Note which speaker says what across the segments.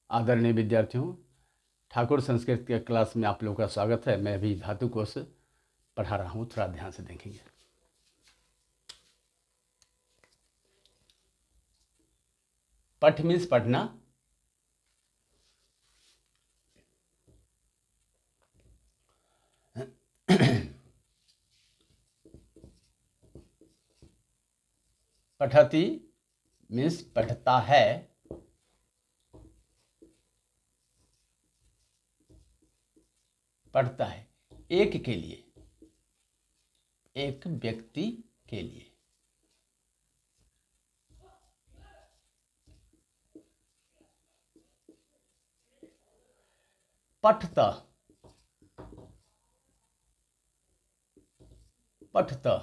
Speaker 1: आदरणीय विद्यार्थियों, ठाकुर संस्कृत के क्लास में आप लोगों का स्वागत है। मैं अभी धातु कोश पढ़ा रहा हूँ, थोड़ा ध्यान से देखेंगे। पठ मीन्स पढ़ना, पठती मीन्स पढ़ता है, पढ़ता है एक के लिए, एक व्यक्ति के लिए। पठता, पठता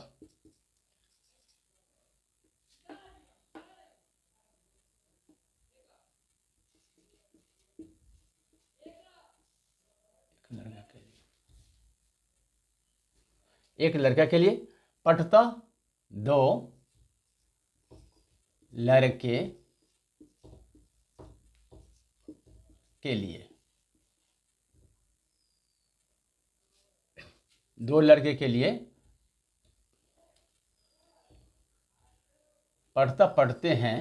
Speaker 1: एक लड़का के लिए, पठता दो लड़के के लिए, दो लड़के के लिए। पढ़ता पढ़ते हैं,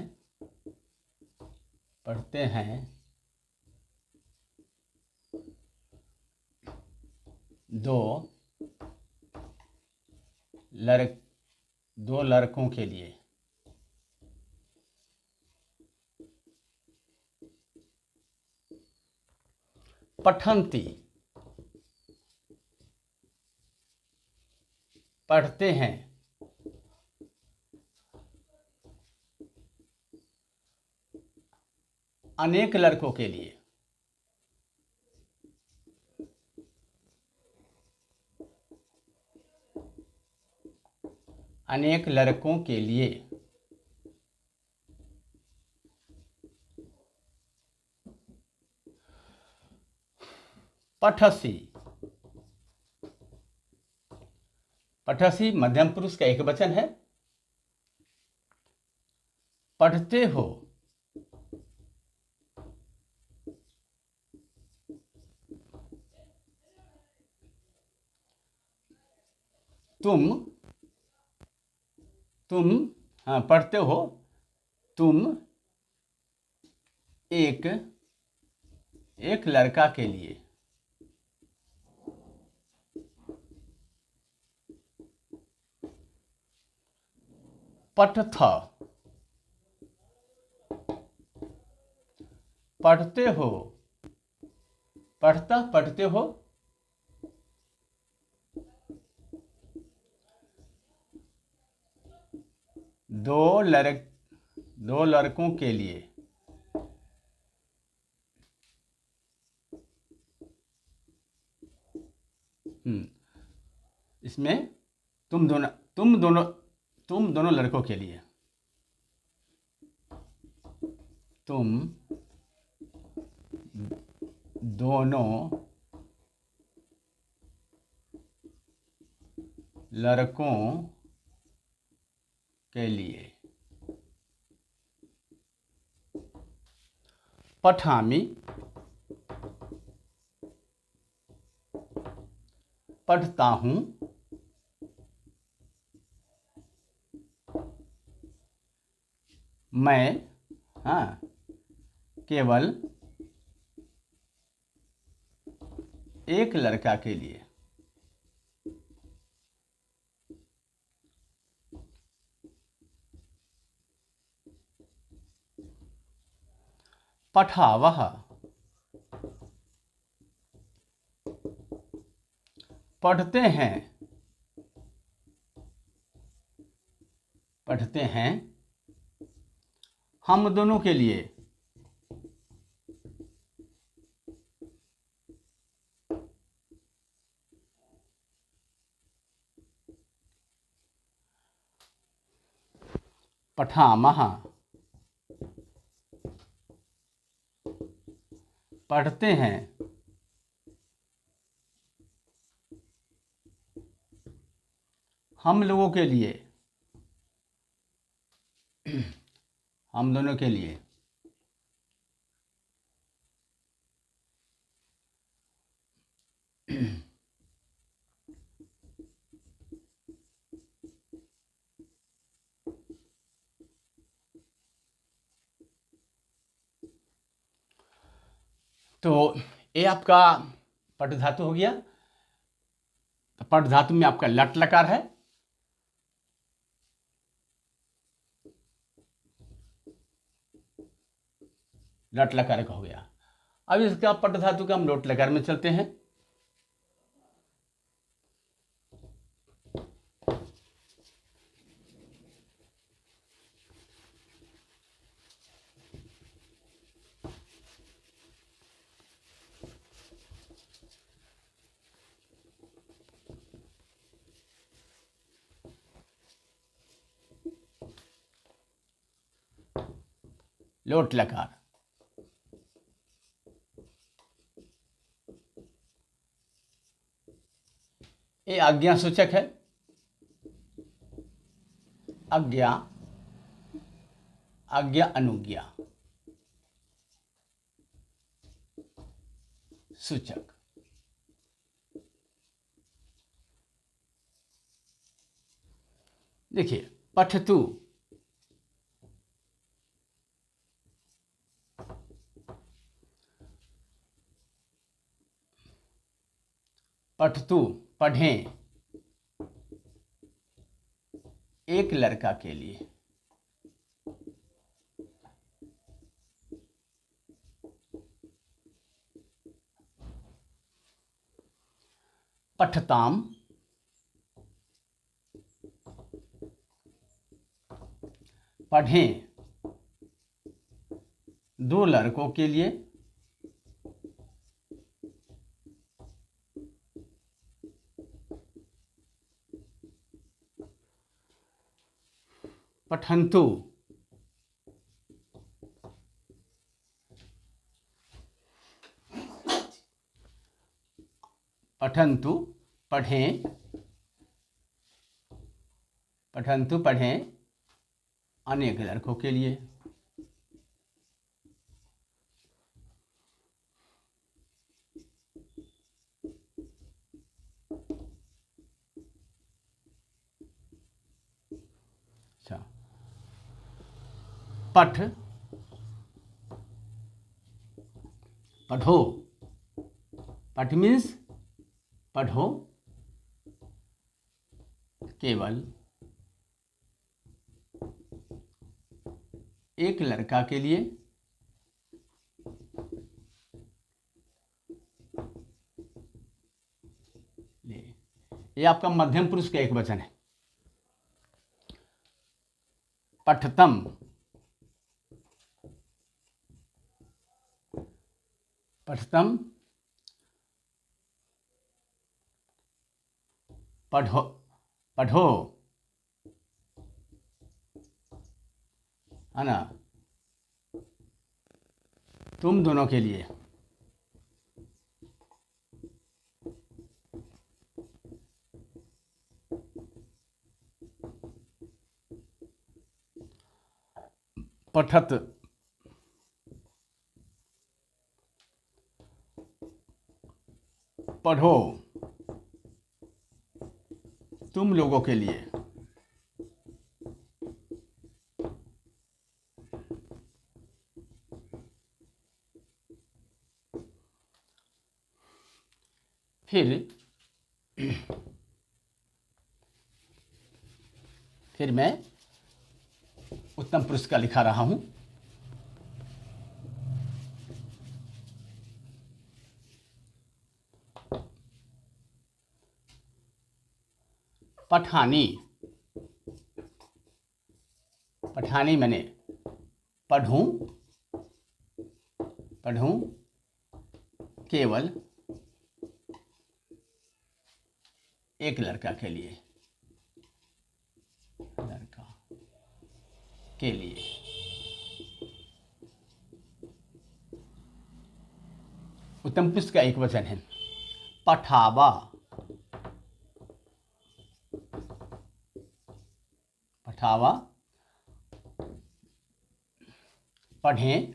Speaker 1: पढ़ते हैं दो लड़कों के लिए। पठन्ति, पढ़ते हैं अनेक लड़कों के लिए। अनेक लड़कों के लिए। पठसी, पठसी मध्यम पुरुष का एक वचन है। पढ़ते हो, तुम हाँ पढ़ते हो तुम एक लड़का के लिए। पठथा, पढ़ते हो, पढ़ता पढ़ते हो दो लड़कों के लिए। इसमें तुम दोनों लड़कों के लिए। तुम दोनों लड़कों के लिए। पठामि, पढ़ता हूं मैं, केवल एक लड़का के लिए। पठावः, पढ़ते हैं, पढ़ते हैं हम दोनों के लिए। पठामः, पढ़ते हैं हम लोगों के लिए, हम दोनों के लिए। तो ये आपका पट धातु हो गया। तो पट धातु में आपका लट लकार है, लट लकार का हो गया। अब इसका पट धातु का हम लोट लकार में चलते हैं। लोट लकार, ये आज्ञा सूचक है। आज्ञा, आज्ञा अनुज्ञा सूचक। देखिए पठतु, पठतु पढ़ें, एक लड़का के लिए। पठताम, पढ़ें, दो लड़कों के लिए। पठन्तु, पठन्तु पढ़ें, पठन्तु पढ़ें अनेक लड़कों के लिए। अच्छा, पठ, पढ़ो, पठ मीन्स पढ़ो, केवल एक लड़का के लिए। ये आपका मध्यम पुरुष का एक वचन है। पठतम, पठतम पढ़ो, पढ़ो है ना, तुम दोनों के लिए। पठत, पढ़ो तुम लोगों के लिए। फिर मैं उत्तम पुरुष का लिखा रहा हूं। पठानी, पठानी मैंने पढ़ूं, पढ़ूं केवल एक लड़का के लिए, लड़का के लिए। उत्तम पुरुष का एक वचन है। पठावा, पठावा पढ़ें,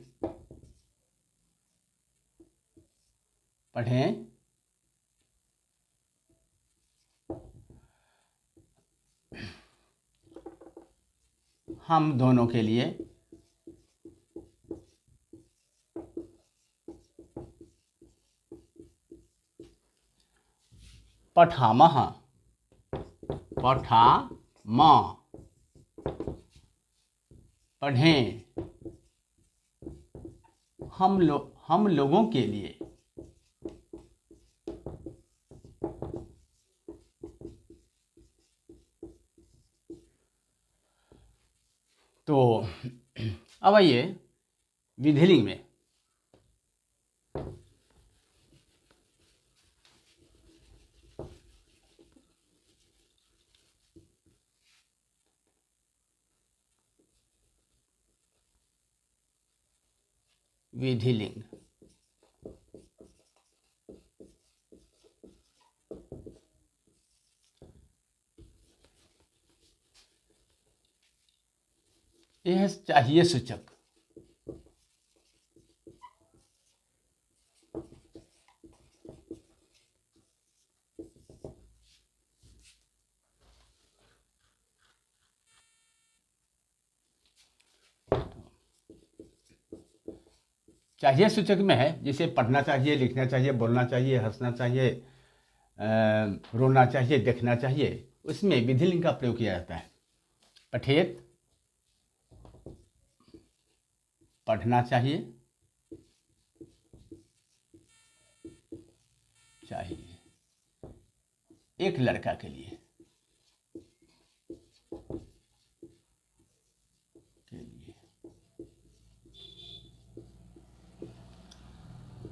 Speaker 1: पढ़ें हम दोनों के लिए। पठामः, पठाम, पढ़ें, हम लोगों के लिए, तो अब आइए विधिलिंग में। विधिलिंग, यह चाहिए सूचक। चाहिए सूचक में है, जिसे पढ़ना चाहिए, लिखना चाहिए, बोलना चाहिए, हंसना चाहिए, रोना चाहिए, देखना चाहिए, उसमें विधिलिंग का प्रयोग किया जाता है। पठेत, पढ़ना चाहिए, एक लड़का के लिए,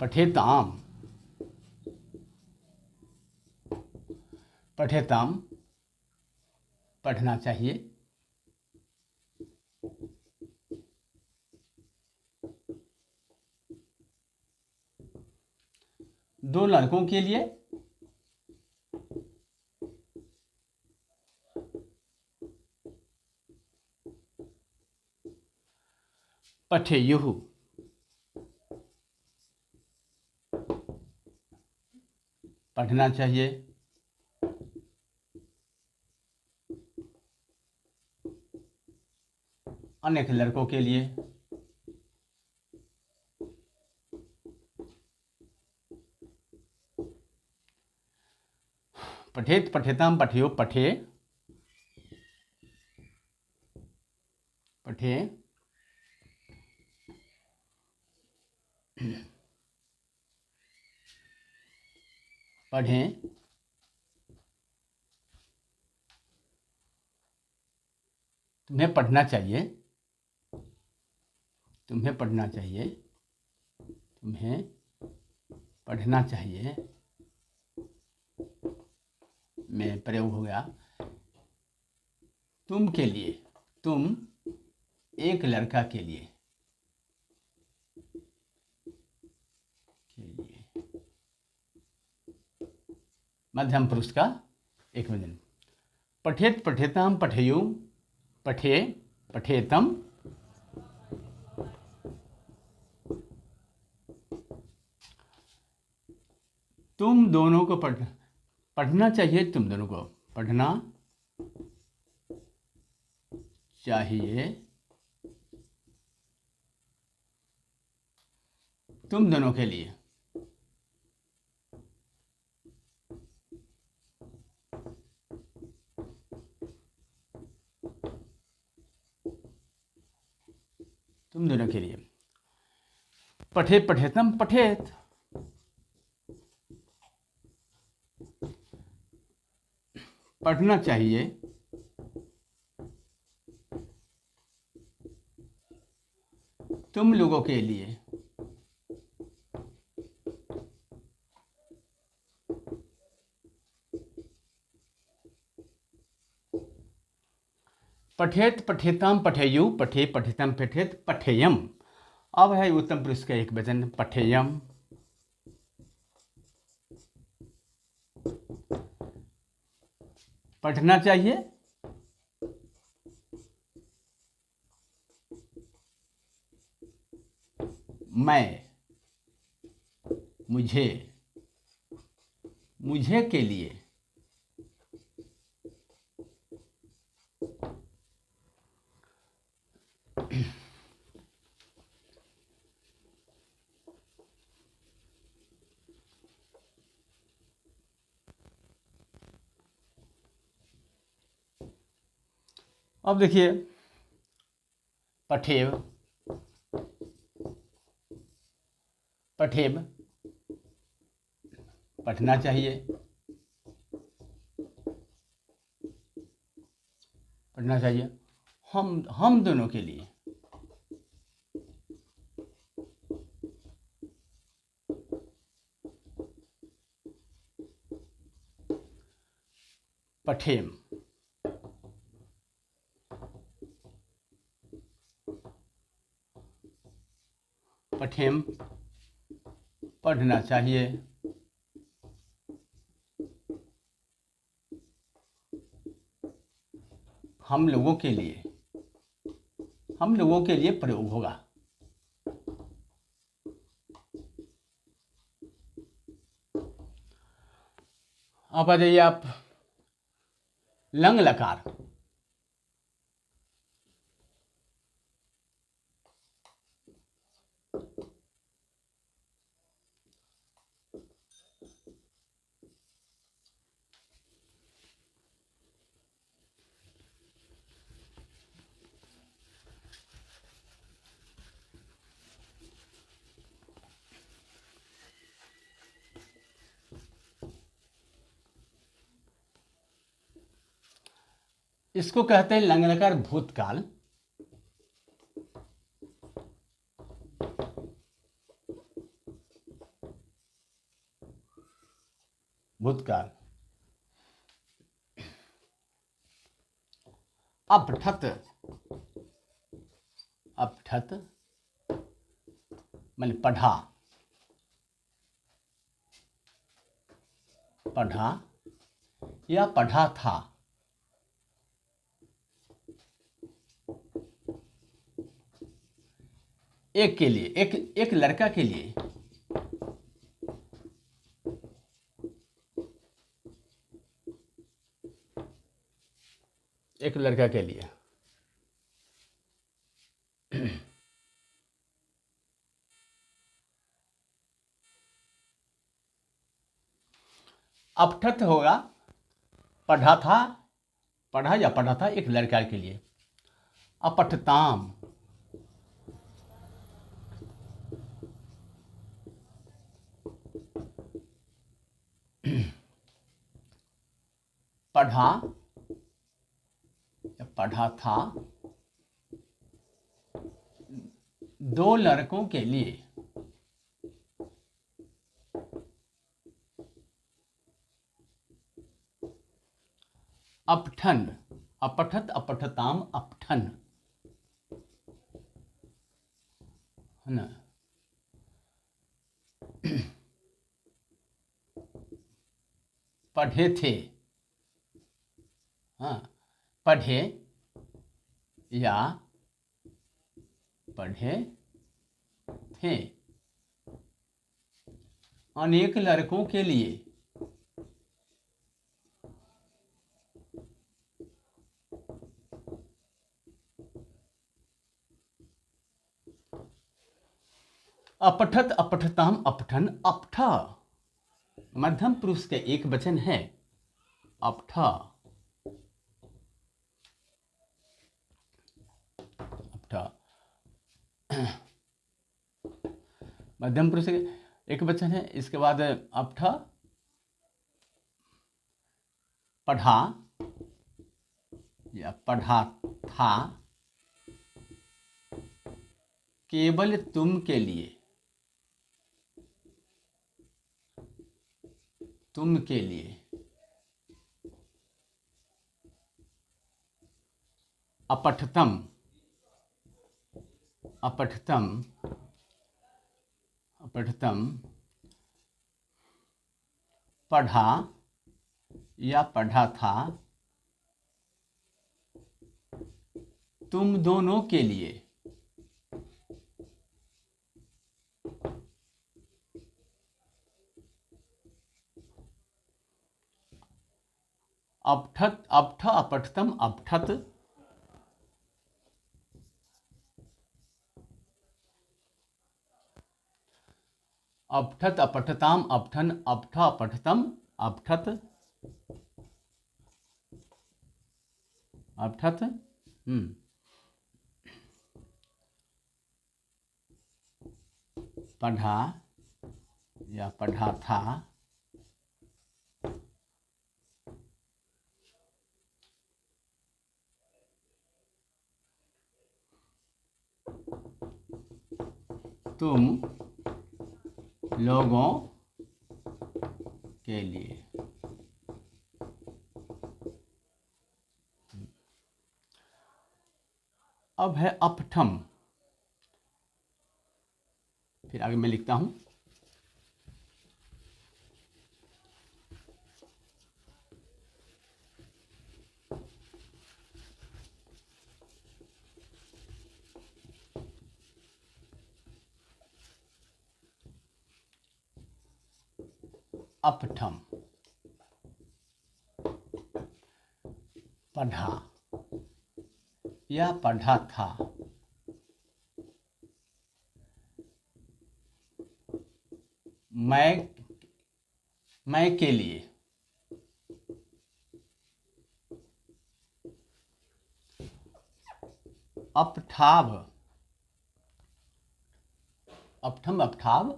Speaker 1: पठेताम, पठेताम, पढ़ना चाहिए, दो लड़कों के लिए, पठेयुः, पढ़ना चाहिए, अनेक लड़कों के लिए, पठेत, पठेताम, पठेयो, पठे, पठे, पढ़ें, तुम्हें पढ़ना चाहिए, तुम्हें पढ़ना चाहिए, तुम्हें पढ़ना चाहिए में प्रयोग हो गया तुम के लिए, तुम एक लड़का के लिए, मध्यम पुरुष का एक वचन। पठेत, पठेताम, पठेयुं, पठे, पठेतम, तुम दोनों को पढ़ना चाहिए, तुम दोनों को पढ़ना चाहिए, तुम दोनों के लिए, तुम दोनों के लिए। पठे, पठेतम, पठेत, पढ़ना चाहिए, तुम लोगों के लिए, पठेत, पठेताम, पठेयु, पठे, पठेतम, पठेत, पठेयम। अब है उत्तम पुरुष का एक वचन, पठेयम, पढ़ना चाहिए, मैं, मुझे, मुझे के लिए, अब देखिए, पठेव, पठेव पढ़ना चाहिए, पढ़ना चाहिए हम दोनों के लिए। पठेम, पठेम पढ़ना चाहिए, हम लोगों के लिए, हम लोगों के लिए प्रयोग होगा। अब आ जाइए आप लंग लकार। इसको कहते हैं लंग लकार भूतकाल। भूतकाल। अपठत, अपठत मैंने पढ़ा, पढ़ा या पढ़ा था। एक के लिए, एक लड़का के लिए, एक लड़का के लिए। अपठत होगा पढ़ा था, पढ़ा या पढ़ा था एक लड़का के लिए। अपठताम, पढ़ा या पढ़ा था दो लड़कों के लिए। अपठन, अपठत, अपठताम, अपठन, है ना। पढ़े थे, हाँ, पढ़े या पढ़े थे अनेक लड़कों के लिए। अपठत, अपठताम, अपठन, अपठ मध्यम पुरुष का एक वचन है। अपठ, अपठ मध्यम पुरुष का एक वचन है। इसके बाद अपठ पढ़ा या पढ़ा था केवल तुम के लिए, तुम के लिए। अपठतम, अपठतम, अपठतम पढ़ा या पढ़ा था तुम दोनों के लिए। अपठत, अपठ, अपठतम, अपठत अपठत, अपठताम, अपठन, अपठ, अपठतम, अपठत, अपठत, हम्म, पढ़ा या पढ़ा था, तुम लोगों के लिए। अब है अपठम, फिर आगे मैं लिखता हूं, अपठम, पढ़ा या पढ़ा था, मैं के लिए। अपठाव, अपठम अपठाव,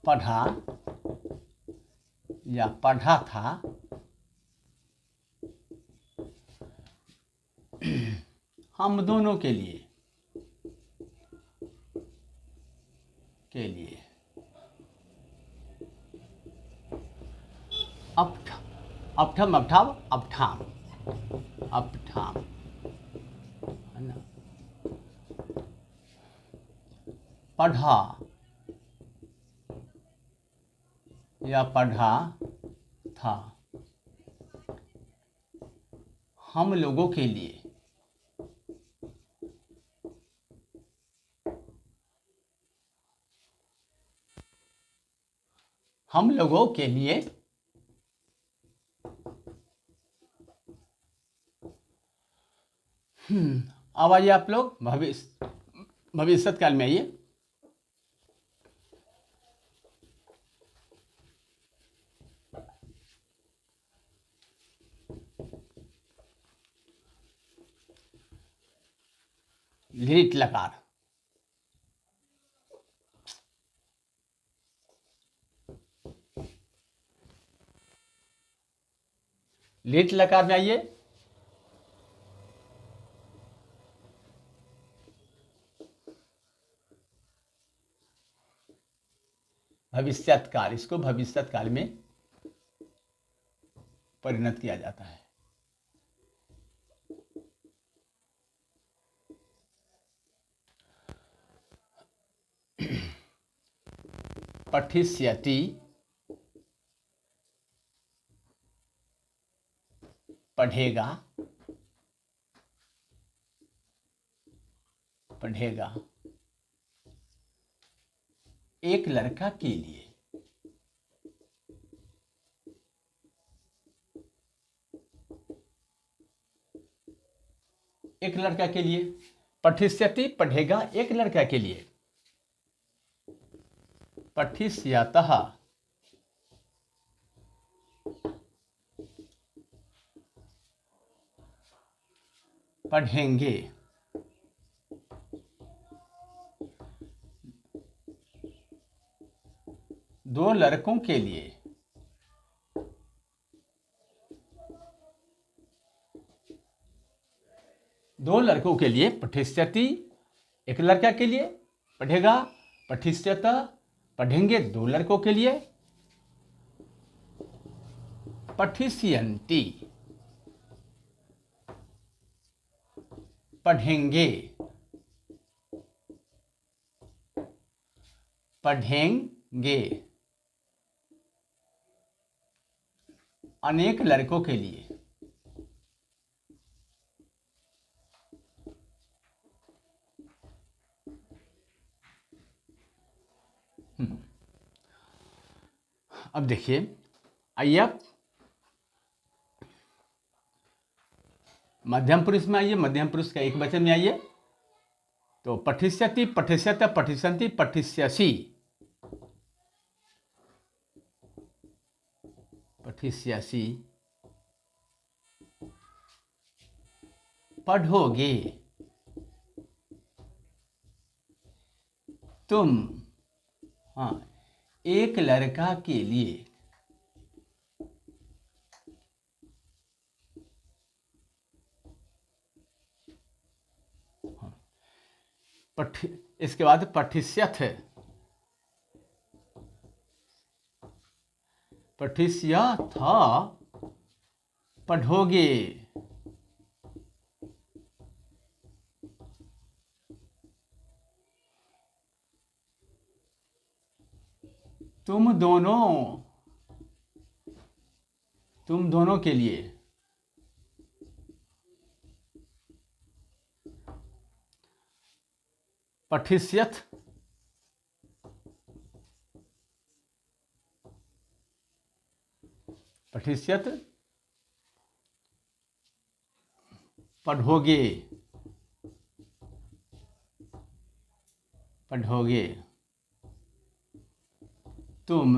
Speaker 1: पढ़ा या पढ़ा था, हम दोनों के लिए, के लिए। अपठम अपठाव अपठाम, अपठाम है ना। पढ़ा या पढ़ा था, हम लोगों के लिए। हम लोगों के लिए अब आइए आप लोग भविष्य काल में आइए। लिट लकार, लिट लकार में आइए। भविष्यत काल, इसको भविष्यत काल में परिणत किया जाता है। पठिष्यति, पढ़ेगा, पढ़ेगा, एक लड़का के लिए। एक लड़का के लिए, पठिष्यति पढ़ेगा एक लड़का के लिए। पठिष्यतः, पढ़ेंगे, दो लड़कों के लिए। दो लड़कों के लिए, पठिष्यति एक लड़का के लिए, पढ़ेगा, पठिष्यत पढ़ेंगे दो लड़कों के लिए। पठिष्यन्ति पढ़ेंगे, पढ़ेंगे अनेक लड़कों के लिए। अब देखिए, आइए आप मध्यम पुरुष में आइए, मध्यम पुरुष का एक वचन में आइए। तो पठिष्यति, पठिष्यत, पठिष्यन्ति, पठिष्यसि, पठिष्यसि, पढ़ोगे तुम, हाँ, एक लड़का के लिए, इसके बाद पठिष्यथ, पठिष्यथ पढ़ोगे, तुम दोनों के लिए, पठिष्यथ, पठिष्यथ पढ़ोगे, पढ़ोगे तुम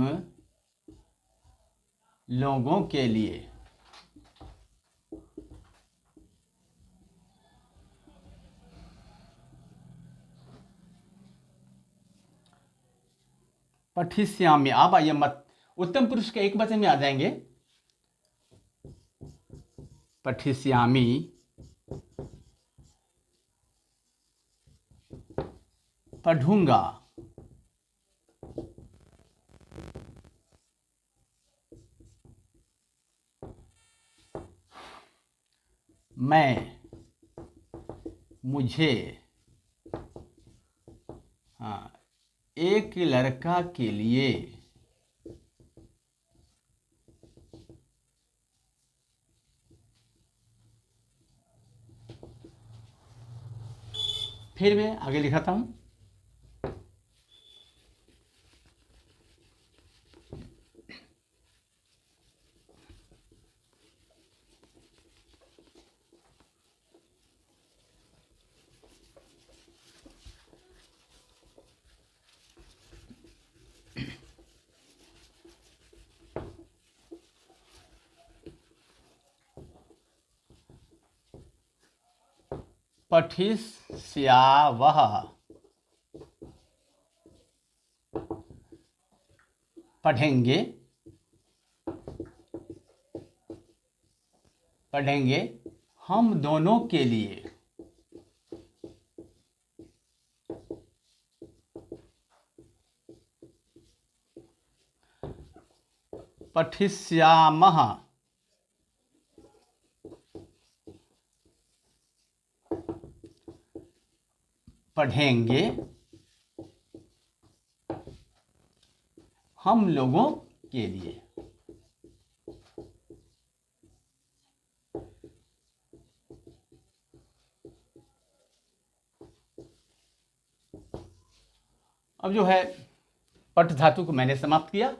Speaker 1: लोगों के लिए, पठिष्यामि। आप आइए मत, उत्तम पुरुष के एक वचन में आ जाएंगे, पठिष्यामि, पढ़ूंगा, मैं, मुझे, हाँ, एक लड़का के लिए, फिर मैं आगे लिखाता हूं, पठिष्यावः, पढ़ेंगे, पढ़ेंगे हम दोनों के लिए, पठिष्यामः, पढ़ेंगे हम लोगों के लिए। अब जो है पठ धातु को मैंने समाप्त किया।